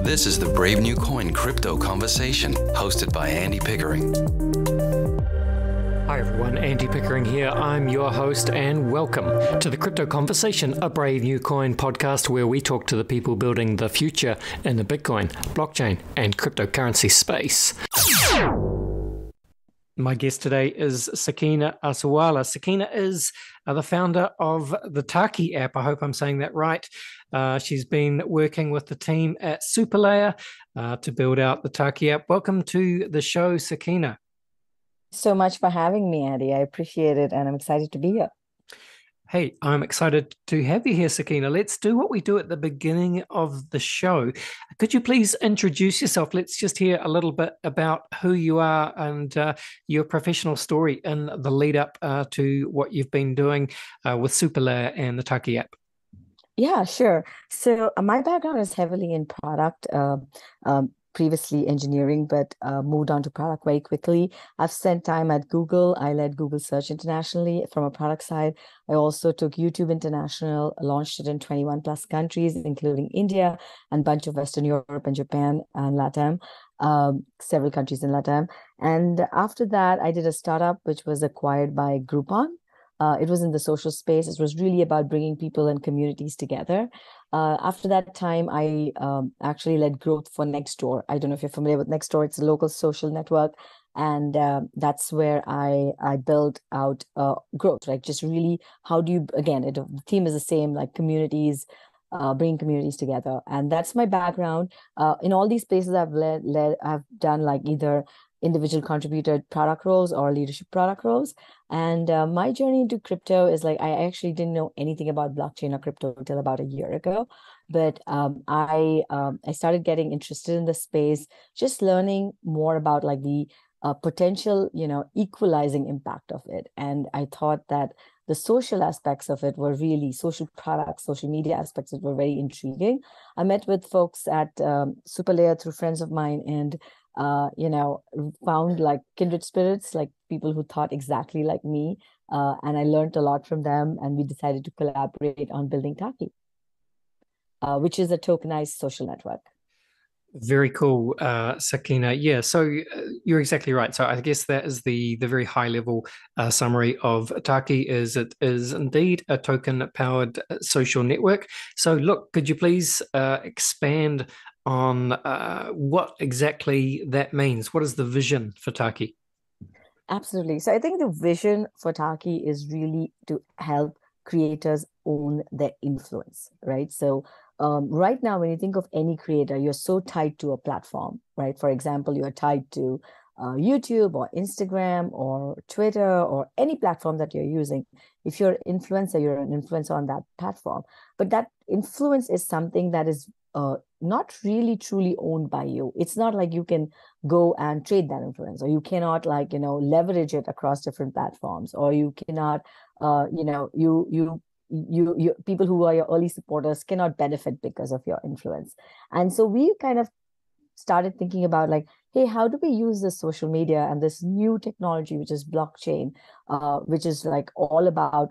This is the Brave New Coin Crypto Conversation, hosted by Andy Pickering. Hi everyone, Andy Pickering here. I'm your host and welcome to the Crypto Conversation, a Brave New Coin podcast where we talk to the people building the future in the Bitcoin, blockchain and cryptocurrency space. My guest today is Sakina Arsiwala. Sakina is the founder of the Taki App. I hope I'm saying that right. She's been working with the team at Superlayer to build out the Taki App. Welcome to the show, Sakina. So much for having me, Andy. I appreciate it, and I'm excited to be here. Hey, I'm excited to have you here, Sakina. Let's do what we do at the beginning of the show. Could you please introduce yourself? Let's just hear a little bit about who you are and your professional story in the lead up to what you've been doing with Superlayer and the Taki App. Yeah, sure. So my background is heavily in product, previously engineering, but moved on to product very quickly. I've spent time at Google. I led Google Search internationally from a product side. I also took YouTube international, launched it in 21 plus countries, including India and a bunch of Western Europe and Japan and LATAM, several countries in LATAM. And after that, I did a startup which was acquired by Groupon. It was in the social space. It was really about bringing people and communities together. After that time, I actually led growth for Nextdoor. I don't know if you're familiar with Nextdoor. It's a local social network. And that's where I built out growth, right? Just really, how do you, again, the theme is the same, like communities, bringing communities together. And that's my background. In all these places I've done like either individual contributor product roles or leadership product roles. And my journey into crypto is like, I actually didn't know anything about blockchain or crypto until about a year ago. But I started getting interested in the space, just learning more about like the potential, equalizing impact of it. And I thought that the social aspects of it were really social products, social media aspects that were very intriguing. I met with folks at Superlayer through friends of mine and found like kindred spirits, like people who thought exactly like me. And I learned a lot from them. And we decided to collaborate on building Taki, which is a tokenized social network. Very cool, Sakina. Yeah, so you're exactly right. So I guess that is the very high level summary of Taki. Is it is indeed a token powered social network. So look, could you please expand on what exactly that means? What is the vision for Taki? Absolutely. So I think the vision for Taki is really to help creators own their influence, right? So right now, when you think of any creator, you're so tied to a platform, right? For example, you are tied to YouTube or Instagram or Twitter or any platform that you're using. If you're an influencer, you're an influencer on that platform. But that influence is something that is not really truly owned by you. It's not like you can go and trade that influence, or you cannot leverage it across different platforms, or you cannot, you people who are your early supporters cannot benefit because of your influence. And so we kind of started thinking about like, hey, how do we use this social media and this new technology, which is blockchain, which is like all about,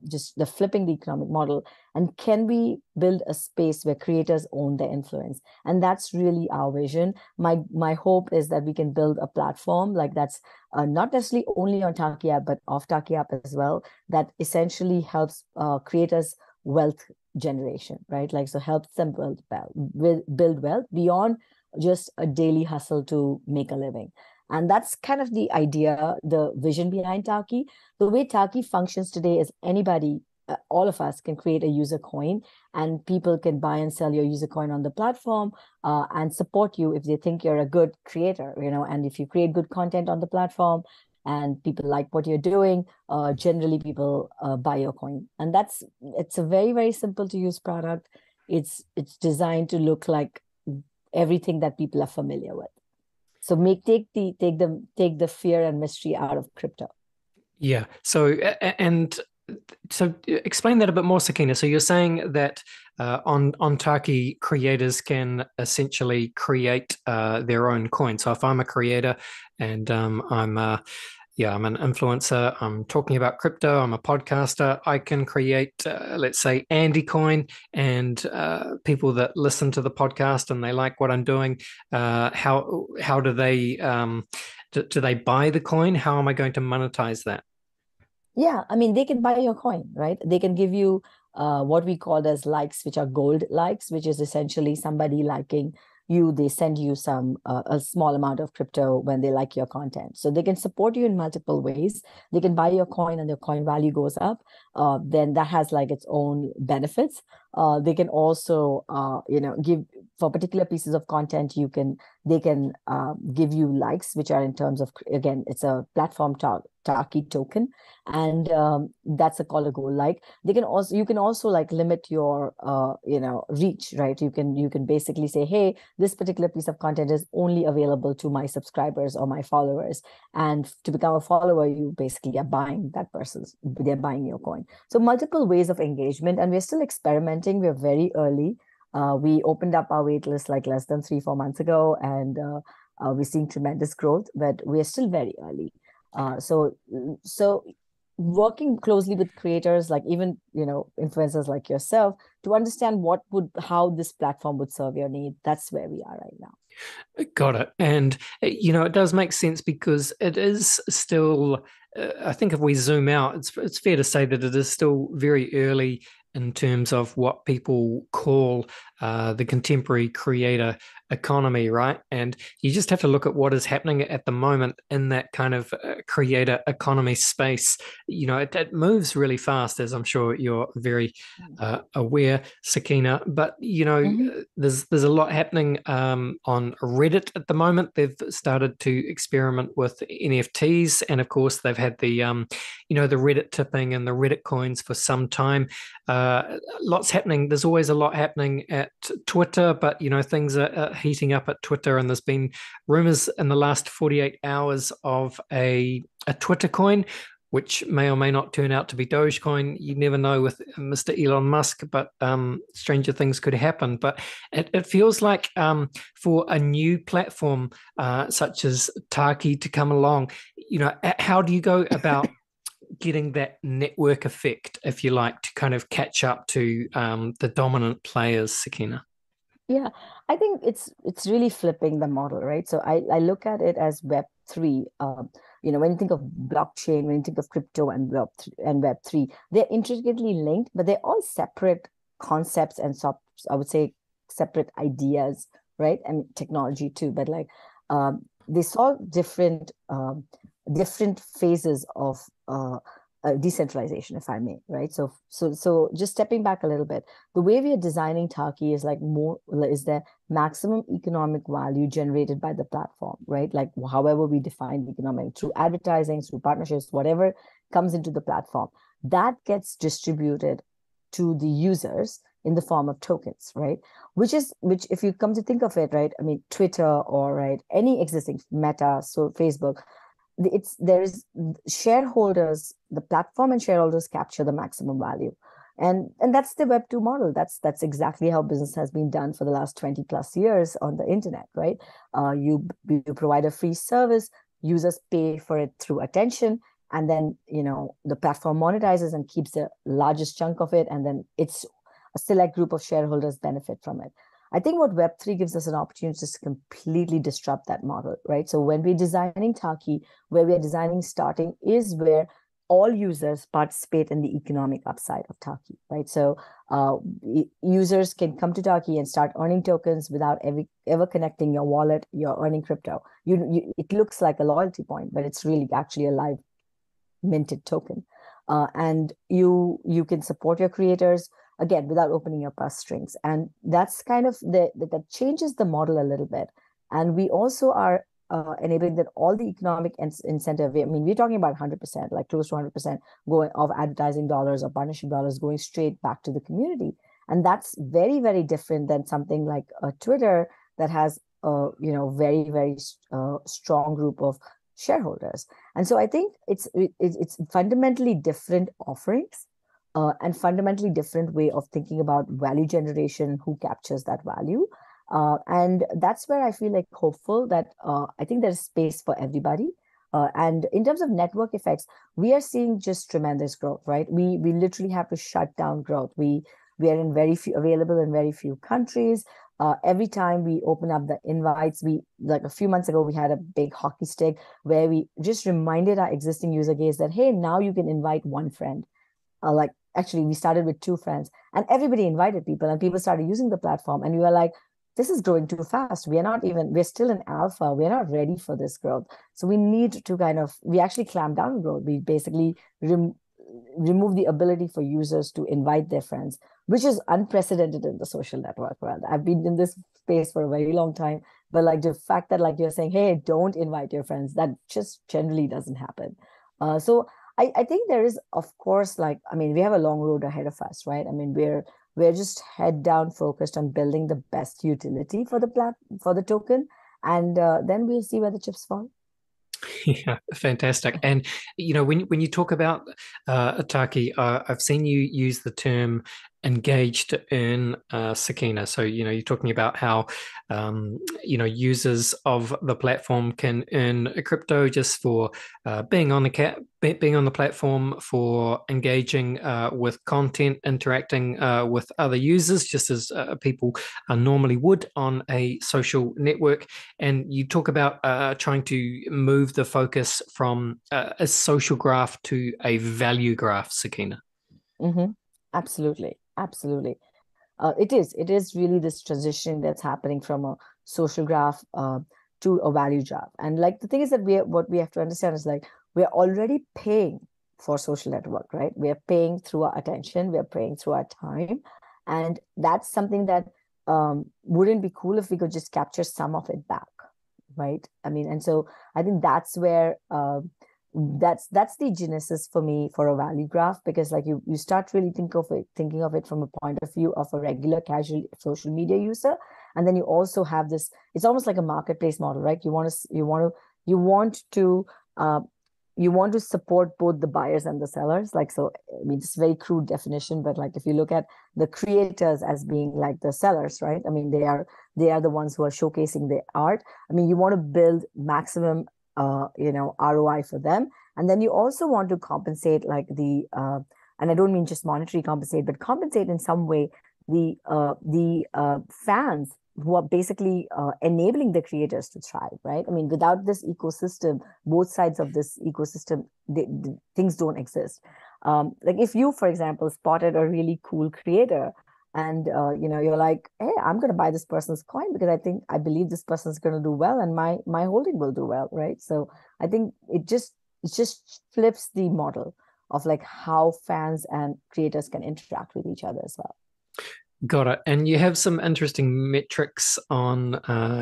just the flipping the economic model. And can we build a space where creators own their influence? And that's really our vision. My hope is that we can build a platform like that's not necessarily only on Taki App, but off Taki App as well, that essentially helps creators wealth generation, right? Like, so helps them build wealth beyond just a daily hustle to make a living. And that's kind of the idea, the vision behind Taki. The way Taki functions today is anybody, all of us can create a user coin, and people can buy and sell your user coin on the platform and support you if they think you're a good creator, and if you create good content on the platform and people like what you're doing, generally people buy your coin. And it's a very, very simple to use product. It's designed to look like everything that people are familiar with. So take the fear and mystery out of crypto. Yeah. So explain that a bit more, Sakina. So you're saying that on Taki, creators can essentially create their own coin. So if I'm a creator and I'm Yeah, I'm an influencer. I'm talking about crypto. I'm a podcaster. I can create, let's say, Andy Coin, and people that listen to the podcast and they like what I'm doing. How do they do they buy the coin? How am I going to monetize that? Yeah, I mean, they can buy your coin, right? They can give you what we call as likes, which are gold likes, which is essentially somebody liking you. They send you some a small amount of crypto when they like your content. So they can support you in multiple ways. They can buy your coin and their coin value goes up. Then that has like its own benefits. They can also, give for particular pieces of content. They can give you likes, which are in terms of, again, it's a platform Taki token, and that's a call a goal. Like you can also like limit your reach, right? You can basically say, hey, this particular piece of content is only available to my subscribers or my followers, and to become a follower, you basically are buying they're buying your coin. So multiple ways of engagement, and we're still experimenting. We're very early. We opened up our wait list like less than 3-4 months ago, and we're seeing tremendous growth, but we're still very early. So working closely with creators, like even influencers like yourself, to understand how this platform would serve your need. That's where we are right now. Got it. And, it does make sense because it is still, I think if we zoom out, it's fair to say that it is still very early in terms of what people call the contemporary creator economy, right? And you just have to look at what is happening at the moment in that kind of creator economy space. It moves really fast, as I'm sure you're very aware, Sakina. But Mhm. there's a lot happening on Reddit at the moment. They've started to experiment with NFTs, and of course, they've had the the Reddit tipping and the Reddit coins for some time. Lots happening. There's always a lot happening at Twitter, but things are heating up at Twitter, and there's been rumors in the last 48 hours of a Twitter coin, which may or may not turn out to be Dogecoin. You never know with Mr. Elon Musk, but stranger things could happen. But it feels like for a new platform such as Taki to come along, how do you go about getting that network effect, if you like, to kind of catch up to the dominant players, Sakina? Yeah, I think it's really flipping the model, right? So I look at it as Web3. When you think of blockchain, when you think of crypto and Web3, they're intricately linked, but they're all separate concepts and I would say separate ideas, right? And technology too, but like they solve different phases of decentralization, if I may, right? So just stepping back a little bit, the way we are designing Taki is the maximum economic value generated by the platform, right? Like however we define economic, through advertising, through partnerships, whatever comes into the platform, that gets distributed to the users in the form of tokens, right? Which if you come to think of it, right? I mean, Twitter or right, any existing Meta, so Facebook, there's shareholders, the platform and shareholders capture the maximum value, and that's the Web2 model. That's exactly how business has been done for the last 20 plus years on the internet, right? You provide a free service, users pay for it through attention, and then the platform monetizes and keeps the largest chunk of it, and then it's a select group of shareholders benefit from it. I think what Web3 gives us an opportunity to completely disrupt that model, right? So when we're designing Taki, where we're designing starting is where all users participate in the economic upside of Taki, right? So users can come to Taki and start earning tokens without ever connecting your wallet. You're earning crypto. It looks like a loyalty point, but it's really actually a live minted token. And you can support your creators again without opening your purse strings, and that's kind of that changes the model a little bit. And we also are enabling that all the economic incentive. I mean, we're talking about 100%, like close to 100% going of advertising dollars or partnership dollars going straight back to the community, and that's very, very different than something like a Twitter that has a very, very strong group of shareholders. And so I think it's fundamentally different offerings, and fundamentally different way of thinking about value generation, who captures that value. And that's where I feel like hopeful that I think there's space for everybody. And in terms of network effects, we are seeing just tremendous growth, right? We literally have to shut down growth. We are in very few available in very few countries. Every time we open up the invites, we like a few months ago we had a big hockey stick where we just reminded our existing user base that hey, now you can invite one friend. Like actually, we started with two friends, and everybody invited people, and people started using the platform, and we were like, this is growing too fast. We're still in alpha. We're not ready for this growth. So we need to we actually clamp down on growth. We basically remove the ability for users to invite their friends, which is unprecedented in the social network world. I've been in this space for a very long time, but like the fact that like you're saying, hey, don't invite your friends, that just generally doesn't happen. So I think there is, of course, like, I mean, we have a long road ahead of us, right? I mean, we're just head down focused on building the best utility for the token, and then we'll see where the chips fall. Yeah, fantastic. And when you talk about Taki, I've seen you use the term engage to earn, Sakina. So you're talking about how users of the platform can earn crypto just for being on the platform, for engaging with content, interacting with other users, just as people normally would on a social network. And you talk about trying to move the focus from a social graph to a value graph, Sakina. Mm-hmm. Absolutely. Absolutely. It is really this transition that's happening from a social graph to a value graph. And like the thing is that what we have to understand is like we're already paying for social network, right? We are paying through our attention, we are paying through our time. And that's something that wouldn't be cool if we could just capture some of it back, right? I mean, and so I think that's where that's the genesis for me for a value graph, because like you start really thinking of it from a point of view of a regular casual social media user, and then you also have this, it's almost like a marketplace model, right? You want to support both the buyers and the sellers. Like, so I mean, it's a very crude definition, but like if you look at the creators as being like the sellers, right? I mean, they are the ones who are showcasing their art. I mean, you want to build maximum ROI for them. And then you also want to compensate like and I don't mean just monetary compensate, but compensate in some way the fans who are basically enabling the creators to thrive, right? I mean, without this ecosystem, both sides of this ecosystem, things don't exist. Like if you, for example, spotted a really cool creator, and you're like, hey, I'm going to buy this person's coin because I believe this person's going to do well, and my holding will do well, right? So I think it just flips the model of like how fans and creators can interact with each other as well. Got it. And you have some interesting metrics on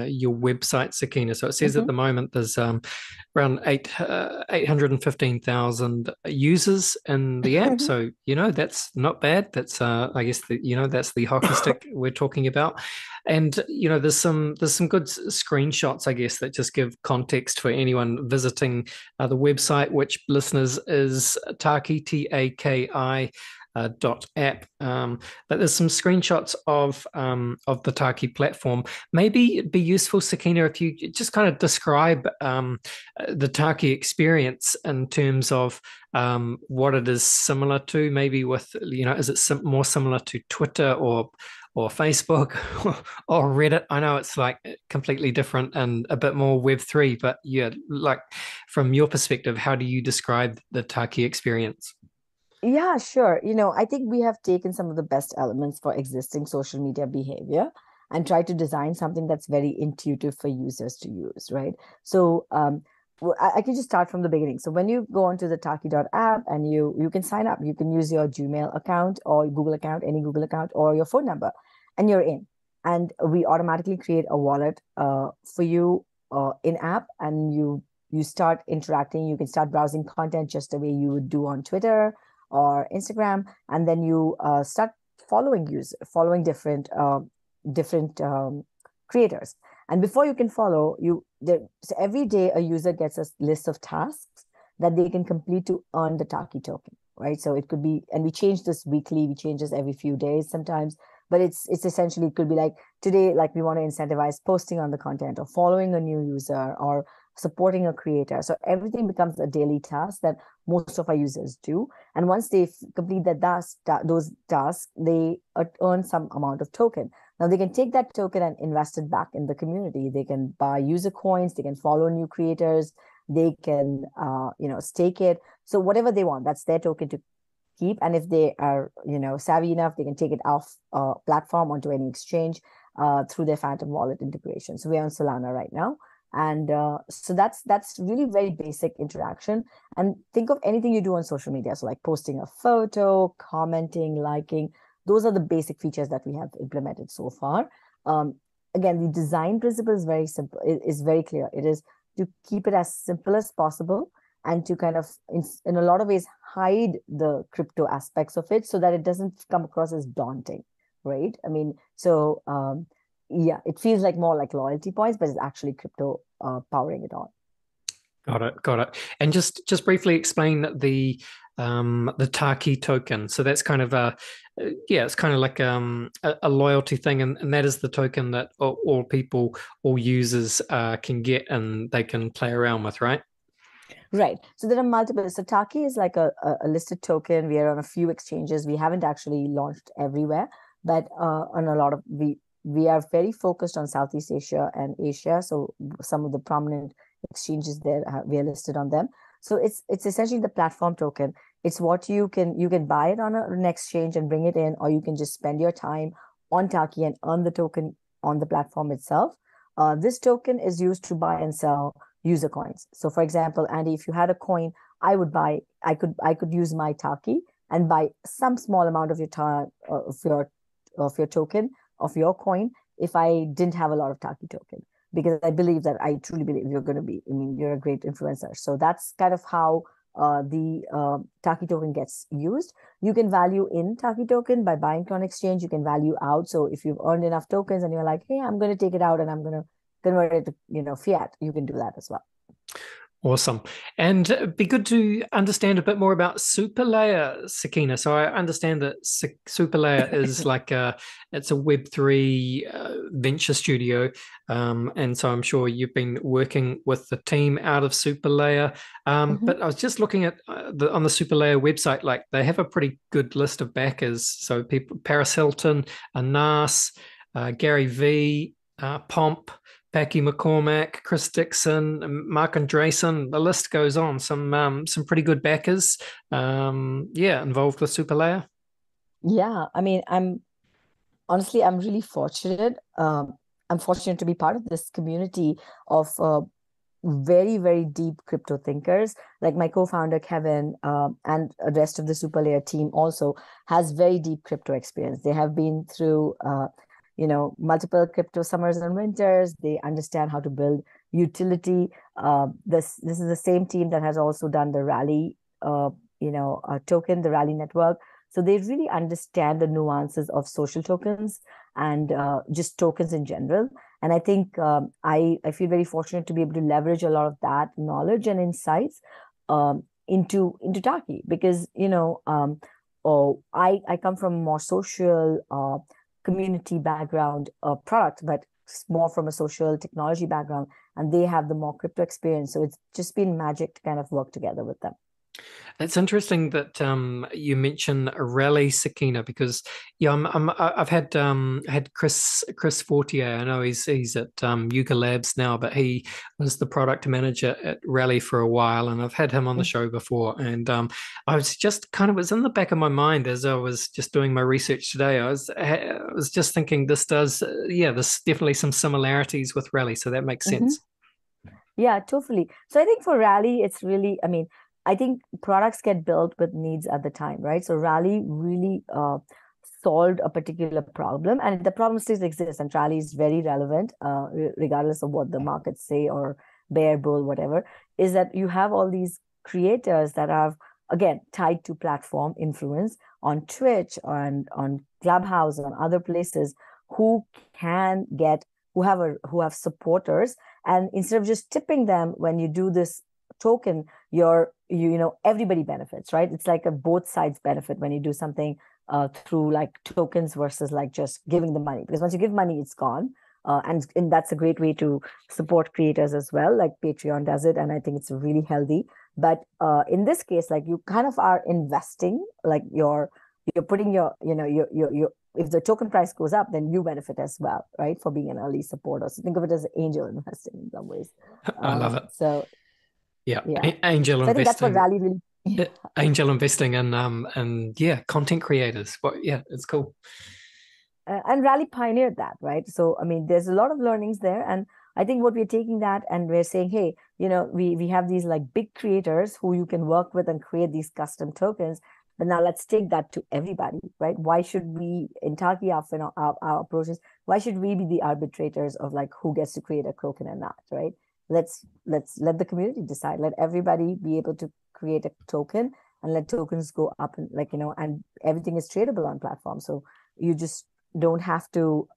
your website, Sakina. So it says at the moment there's around 815,000 users in the app. So, that's not bad. That's, I guess, that's the hockey stick we're talking about. And, there's some good screenshots, I guess, that just give context for anyone visiting the website, which, listeners, is Taki, Taki. .app, but there's some screenshots of the Taki platform. Maybe it'd be useful, Sakina, if you just kind of describe the Taki experience in terms of what it is similar to. Maybe with is it more similar to Twitter or Facebook or Reddit? I know it's like completely different and a bit more Web3, but yeah, like from your perspective, how do you describe the Taki experience? Yeah, sure. I think we have taken some of the best elements for existing social media behavior and tried to design something that's very intuitive for users to use, right? So I can just start from the beginning. So when you go onto the Taki.app and you can sign up, you can use your Gmail account or Google account, any Google account, or your phone number, and you're in. And we automatically create a wallet for you in app, and you start interacting. You can start browsing content just the way you would do on Twitter or Instagram, and then you start following different creators. And before you can follow, so every day a user gets a list of tasks that they can complete to earn the Taki token, right? So it could be, and we change this weekly, we change this every few days sometimes, but it's essentially, it could be like today, like we want to incentivize posting on the content or following a new user or supporting a creator. So everything becomes a daily task that most of our users do. And once they complete those tasks, they earn some amount of token. Now they can take that token and invest it back in the community. They can buy user coins, they can follow new creators, they can stake it. So whatever they want, that's their token to keep. And if they are savvy enough, they can take it off platform onto any exchange through their Phantom wallet integration. So we're on Solana right now. And so that's really very basic interaction. And think of anything you do on social media. So like posting a photo, commenting, liking, those are the basic features that we have implemented so far. Again, the design principle is very simple, is very clear. It is to keep it as simple as possible and to kind of, in a lot of ways, hide the crypto aspects of it so that it doesn't come across as daunting, right? I mean, so yeah, it feels like more like loyalty points, but it's actually crypto powering it on. Got it. And just briefly explain the Taki token. So that's kind of it's kind of like a loyalty thing, and that is the token that all people, all users can get and they can play around with, right? Right. So there are multiple. So Taki is like a listed token. We are on a few exchanges. We haven't actually launched everywhere, but on a lot of we are very focused on Southeast Asia and Asia. So some of the prominent exchanges there, we are listed on them. So it's essentially the platform token. It's what you can buy it on an exchange and bring it in, or you can just spend your time on Taki and earn the token on the platform itself. This token is used to buy and sell user coins. So for example, Andy, if you had a coin, I could use my Taki and buy some small amount of your token, of your coin, if I didn't have a lot of Taki token, because I truly believe you're a great influencer. So that's kind of how the Taki token gets used. You can value in Taki token by buying on exchange. You can value out. So if you've earned enough tokens and you're like, hey, I'm going to take it out and I'm going to convert it to fiat, you can do that as well. Awesome. And it'd be good to understand a bit more about Superlayer, Sakina. So I understand that Superlayer is like it's a Web3 venture studio. And so I'm sure you've been working with the team out of Superlayer. But I was just looking at on the Superlayer website, like they have a pretty good list of backers. So people, Paris Hilton, Anas, Gary V, Pomp, Packy McCormack, Chris Dixon, Mark Andreessen, the list goes on. Some pretty good backers, involved with Superlayer. Yeah, I mean, I'm really fortunate. I'm fortunate to be part of this community of very, very deep crypto thinkers. Like my co-founder Kevin and the rest of the Superlayer team also has very deep crypto experience. They have been through multiple crypto summers and winters. They understand how to build utility. This is the same team that has also done the Rally, token, the Rally network. So they really understand the nuances of social tokens and just tokens in general. And I think I feel very fortunate to be able to leverage a lot of that knowledge and insights into Taki, because I come from a more social community background product, but more from a social technology background, and they have the more crypto experience. So it's just been magic to kind of work together with them. It's interesting that you mention Rally, Sakina, because I've had Chris Fortier. I know he's at Yuga Labs now, but he was the product manager at Rally for a while, and I've had him on the show before. And I was just was in the back of my mind as I was just doing my research today. I was just thinking there's definitely some similarities with Rally, so that makes sense. Yeah, totally. So I think for Rally, it's really, I think products get built with needs at the time, right? So Rally really solved a particular problem, and the problem still exists, and Rally is very relevant, regardless of what the markets say or bear, bull, whatever, is that you have all these creators that have, again, tied to platform influence on Twitch, on Clubhouse, on other places, who have supporters, and instead of just tipping them when you do this token, everybody benefits, right? It's like a both sides benefit when you do something through like tokens versus like just giving the money, because once you give money, it's gone. And that's a great way to support creators as well, like Patreon does it, and I think it's really healthy. But in this case, like you kind of are investing, like you're putting your, your if the token price goes up, then you benefit as well, right? For being an early supporter. So think of it as angel investing in some ways. I love it. So yeah, yeah. Angel so I think that's what investing. Rally really. Angel investing and yeah, content creators. But yeah, it's cool. And Rally pioneered that, right? So, I mean, there's a lot of learnings there. And I think what we're taking that and we're saying, hey, we have these like big creators who you can work with and create these custom tokens. But now let's take that to everybody, right? Why should we, in Taki App, our approaches, why should we be the arbitrators of like who gets to create a token and not, right? Let's let the community decide. Let everybody be able to create a token and let tokens go up and and everything is tradable on platform. So you just don't have to,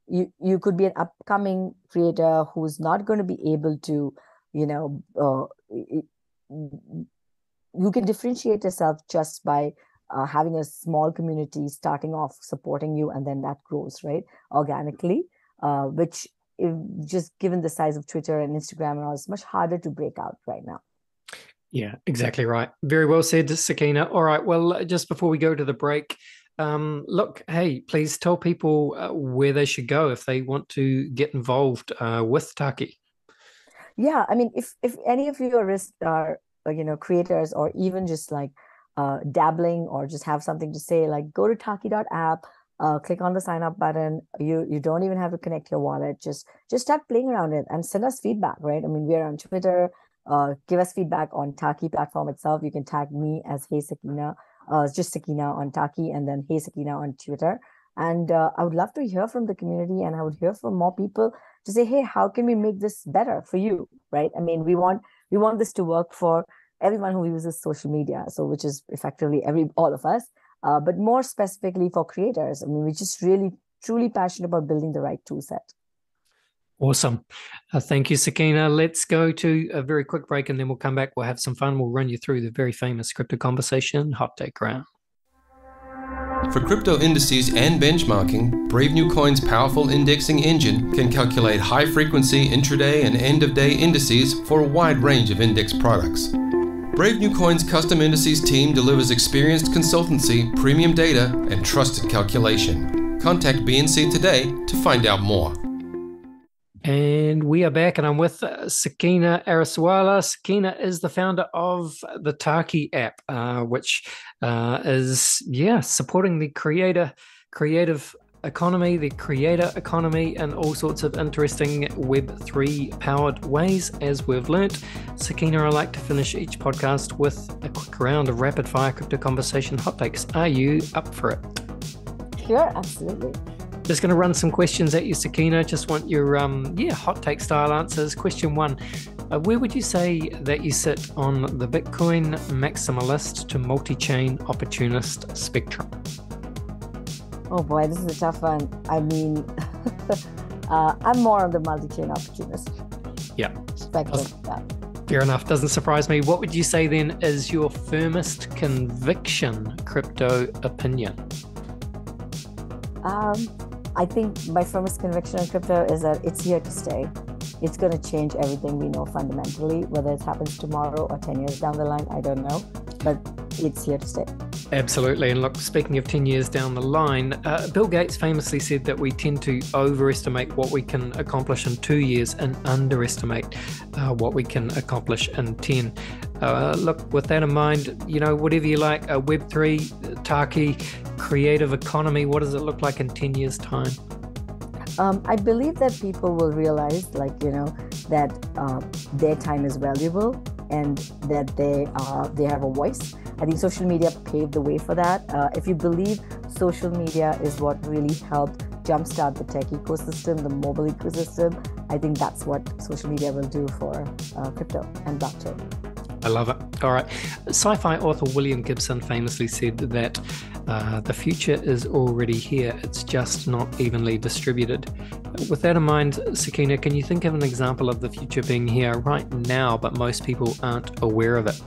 you could be an upcoming creator who's not going to be able to, you can differentiate yourself just by having a small community starting off supporting you, and then that grows, right, organically, which just given the size of Twitter and Instagram and all, it's much harder to break out right now. Yeah, exactly right. Very well said, Sakina. All right, well, just before we go to the break, look, hey, please tell people where they should go if they want to get involved with Taki. Yeah, I mean, if any of you are creators, or even just like dabbling, or just have something to say, like go to Taki.app, click on the sign up button. You don't even have to connect your wallet. Just start playing around it and send us feedback, right? I mean, we're on Twitter. Give us feedback on Taki platform itself. You can tag me as Hey Sakina. Just Sakina on Taki, and then Hey Sakina on Twitter. And I would love to hear from the community, and I would hear from more people to say, hey, how can we make this better for you, right? I mean, we want this to work for everyone who uses social media, so which is effectively all of us, but more specifically for creators. I mean, we're just really, truly passionate about building the right tool set. Awesome. Thank you, Sakina. Let's go to a very quick break, and then we'll come back. We'll have some fun. We'll run you through the very famous crypto conversation hot take round. For crypto indices and benchmarking, Brave New Coin's powerful indexing engine can calculate high-frequency intraday and end-of-day indices for a wide range of index products. Brave New Coin's custom indices team delivers experienced consultancy, premium data, and trusted calculation. Contact BNC today to find out more. And we are back, and I'm with Sakina Arsiwala. Sakina is the founder of the Taki App, which is, supporting the creative economy, the creator economy, and all sorts of interesting Web3 powered ways, as we've learnt. Sakina, I like to finish each podcast with a quick round of rapid fire crypto conversation hot takes. Are you up for it? Sure, absolutely. Just going to run some questions at you, Sakina. Just want your hot take style answers. Question 1, where would you say that you sit on the Bitcoin maximalist to multi-chain opportunist spectrum? Oh boy, this is a tough one. I mean, I'm more on the multi-chain opportunist spectrum. Fair enough. Doesn't surprise me. What would you say then is your firmest conviction crypto opinion? I think my firmest conviction on crypto is that it's here to stay. It's going to change everything we know fundamentally. Whether it happens tomorrow or 10 years down the line, I don't know, but it's here to stay. Absolutely. And look, speaking of 10 years down the line, Bill Gates famously said that we tend to overestimate what we can accomplish in 2 years and underestimate what we can accomplish in 10. Look, with that in mind, whatever you like, Web3, Taki, creative economy, what does it look like in 10 years' time? I believe that people will realize, that their time is valuable and that they have a voice. I think social media paved the way for that. If you believe social media is what really helped jumpstart the tech ecosystem, the mobile ecosystem, I think that's what social media will do for crypto and blockchain. I love it. All right. Sci-fi author William Gibson famously said that the future is already here. It's just not evenly distributed. With that in mind, Sakina, can you think of an example of the future being here right now, but most people aren't aware of it?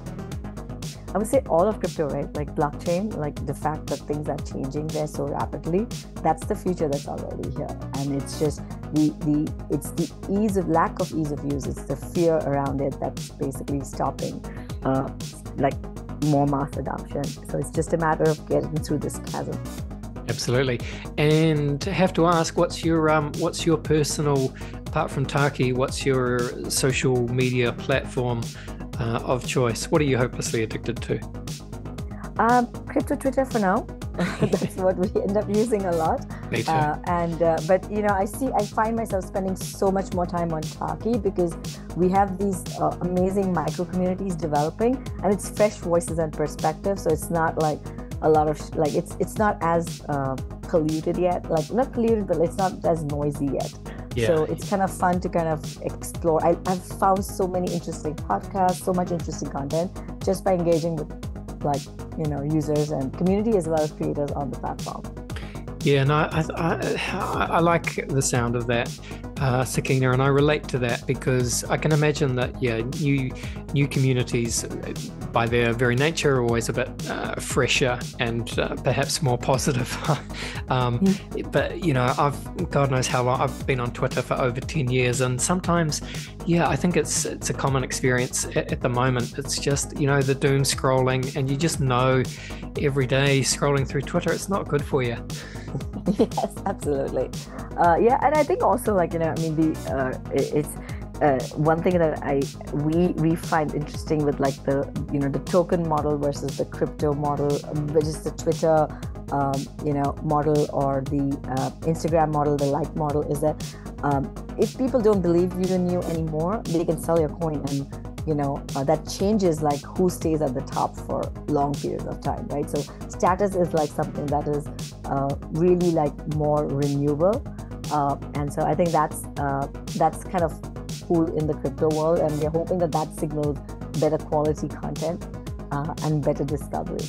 I would say all of crypto, right? Like blockchain, like the fact that things are changing there so rapidly, that's the future that's already here. And it's just it's the lack of ease of use. It's the fear around it that's basically stopping like more mass adoption. So it's just a matter of getting through this chasm. Absolutely. And have to ask, what's your personal, apart from Taki, what's your social media platform of choice? What are you hopelessly addicted to? Crypto Twitter for now. That's what we end up using a lot. Me too. But I find myself spending so much more time on Taki because we have these amazing micro communities developing, and it's fresh voices and perspectives. So it's not like a lot of it's not as polluted yet. Like not polluted, but it's not as noisy yet. Yeah. So it's kind of fun to kind of explore. I've found so many interesting podcasts, so much interesting content just by engaging with users and community as well as creators on the platform. Yeah, and I like the sound of that, Sakina, and I relate to that because I can imagine that new communities, by their very nature, are always a bit fresher and perhaps more positive. But God knows how long I've been on Twitter for over 10 years, and sometimes, I think it's a common experience at the moment. It's just the doom scrolling, and you just know every day scrolling through Twitter, it's not good for you. Yes, absolutely. And I think also it's one thing that we find interesting with like the token model versus the crypto model, which is the Twitter model or the Instagram model, the like model, is that if people don't believe in you anymore, they can sell your coin, and that changes like who stays at the top for long periods of time, right? So status is like something that is really like more renewable, and so I think that's kind of cool in the crypto world, and we're hoping that signals better quality content and better discovery.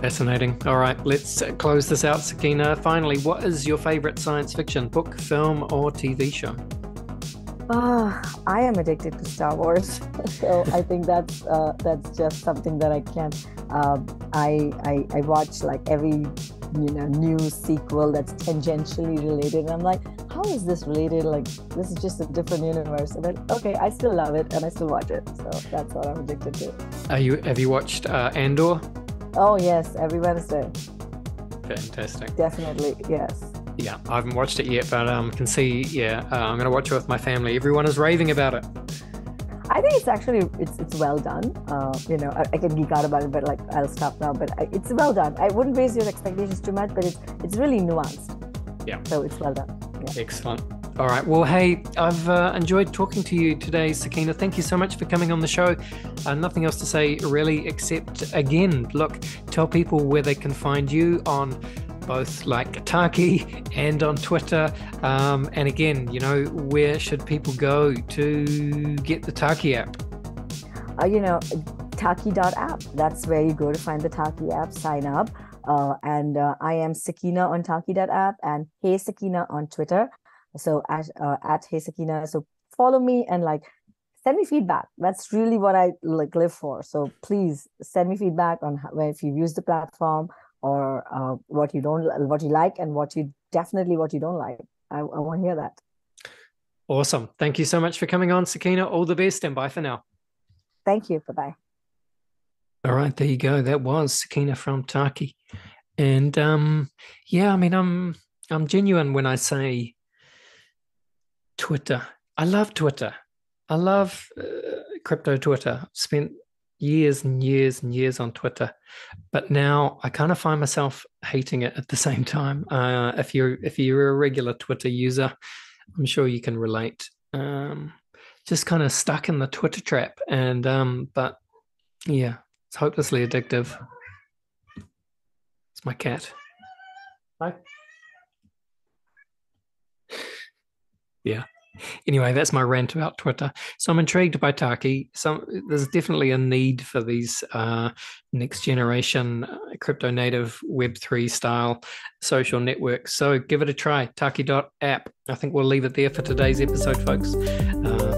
Fascinating. All right, let's close this out, Sakina. Finally, what is your favorite science fiction book, film, or TV show? I am addicted to Star Wars, so I think that's just something that I can't. I watch like every new sequel that's tangentially related, and I'm like, how is this related? Like, this is just a different universe. And then, okay, I still love it and I still watch it. So that's what I'm addicted to. Have you watched Andor? Oh yes, every Wednesday. Fantastic. Definitely, yes. Yeah, I haven't watched it yet, but can see. I'm going to watch it with my family. Everyone is raving about it. I think it's actually it's well done. I can geek out about it, but like I'll stop now. But it's well done. I wouldn't raise your expectations too much, but it's really nuanced. Yeah. So it's well done. Yeah. Excellent. All right. Well, hey, I've enjoyed talking to you today, Sakina. Thank you so much for coming on the show. Nothing else to say really, except again, look, tell people where they can find you on both like Taki and on Twitter. And again, where should people go to get the Taki app? Taki.app. That's where you go to find the Taki app, sign up. And I am Sakina on Taki.app and Hey Sakina on Twitter. So at Hey Sakina. So follow me and like send me feedback. That's really what I like live for. So please send me feedback on if you use the platform, or what you like, and what you don't like. I want to hear that. Awesome. Thank you so much for coming on, Sakina. All the best, and bye for now. Thank you. Bye-bye. All right, there you go. That was Sakina from Taki. And I'm genuine when I say Twitter. I love Twitter. I love crypto Twitter. I've spent years and years and years on Twitter, but now I kind of find myself hating it at the same time. If you're a regular Twitter user, I'm sure you can relate. Just kind of stuck in the Twitter trap, and but yeah, it's hopelessly addictive. It's my cat. Hi. Yeah. Anyway, that's my rant about Twitter. So I'm intrigued by Taki. There's definitely a need for these next generation crypto native Web3 style social networks. So give it a try, Taki.app. I think we'll leave it there for today's episode, folks.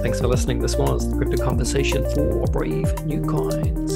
Thanks for listening. This was the Crypto Conversation for Brave New Coins.